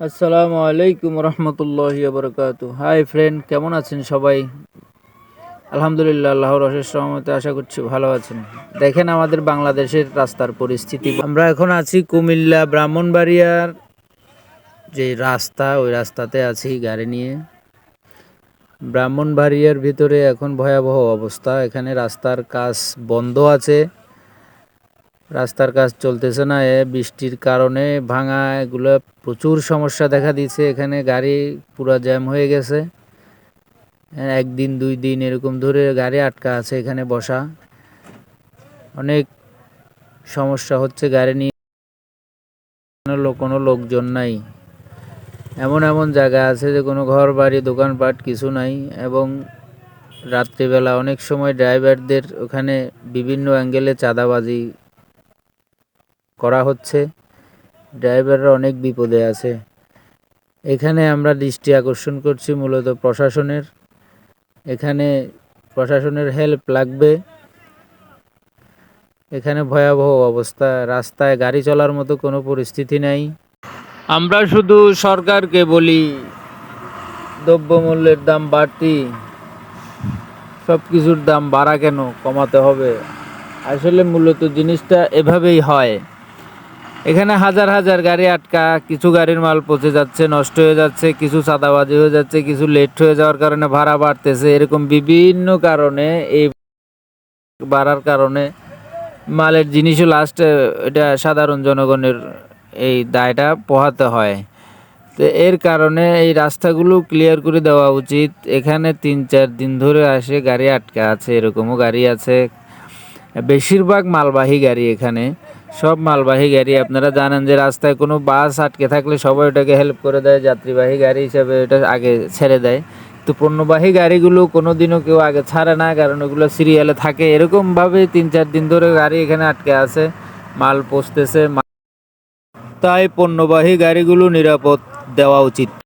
আসসালামু আলাইকুম রহমতুল্লাহি বারাকাতু। হাই ফ্রেন্ড, কেমন আছেন সবাই? আলহামদুলিল্লাহ, আল্লাহর অশেষ রহমতে আশা করছি ভালো আছেন। দেখেন আমাদের বাংলাদেশের রাস্তার পরিস্থিতি। আমরা এখন আছি কুমিল্লা ব্রাহ্মণবাড়িয়ার যে রাস্তা, ওই রাস্তাতে আছি গাড়ি নিয়ে। ব্রাহ্মণবাড়িয়ার ভিতরে এখন ভয়াবহ অবস্থা। এখানে রাস্তার কাজ বন্ধ আছে, রাস্তার কাজ চলতেছে না। বৃষ্টির কারণে ভাঙা এগুলো প্রচুর সমস্যা দেখা দিয়েছে। এখানে গাড়ি পুরো জ্যাম হয়ে গেছে। একদিন 2 দিন এরকম ধরে গাড়ি আটকা আছে এখানে বসা। অনেক সমস্যা হচ্ছে গাড়ি নিয়ে, কোনো লোকজন নাই। এমন এমন জায়গা আছে যে কোনো ঘর বাড়ি দোকানপাট কিছু নাই। এবং রাত্রিবেলা অনেক সময় ড্রাইভারদের ওখানে বিভিন্ন অ্যাঙ্গেলে চাঁদাবাজি করা হচ্ছে। ড্রাইভাররা অনেক বিপদে আছে। এখানে আমরা দৃষ্টি আকর্ষণ করছি মূলত প্রশাসনের। এখানে প্রশাসনের হেল্প লাগবে। এখানে ভয়াবহ অবস্থা, রাস্তায় গাড়ি চলার মতো কোনো পরিস্থিতি নাই। আমরা শুধু সরকারকে বলি, দ্রব্যমূল্যের দাম বাড়তি, সব কিছুর দাম বাড়া কেন, কমাতে হবে। আসলে মূলত জিনিসটা এভাবেই হয়। এখানে হাজার হাজার গাড়ি আটকা, কিছু গাড়ির মাল পচে যাচ্ছে, নষ্ট হয়ে যাচ্ছে, কিছু চাঁদাবাজি হয়ে যাচ্ছে, কিছু লেট হয়ে যাওয়ার কারণে ভাড়া বাড়তেছে। এরকম বিভিন্ন কারণে, এই বাড়ার কারণে মালের জিনিসও লাস্টে এটা সাধারণ জনগণের এই দায়টা পোহাতে হয়। তো এর কারণে এই রাস্তাগুলো ক্লিয়ার করে দেওয়া উচিত। এখানে 3-4 দিন ধরে আসে গাড়ি আটকা আছে, এরকমও গাড়ি আছে। বেশিরভাগ মালবাহী গাড়ি এখানে, সব মালবাহী গাড়ি। আপনারা জানেন যে রাস্তায় কোনো বাস আটকে থাকলে সবাই ওটাকে হেল্প করে দেয়, যাত্রীবাহী গাড়ি হিসাবে এটা আগে ছেড়ে দেয়। তো পণ্যবাহী গাড়িগুলো কোনো দিনও কেউ আগে ছাড়ে না, কারণ ওগুলো সিরিয়ালে থাকে। এরকমভাবে 3-4 দিন ধরে গাড়ি এখানে আটকে আছে, মাল পচতেছে। তাই পণ্যবাহী গাড়িগুলো নিরাপদ দেওয়া উচিত।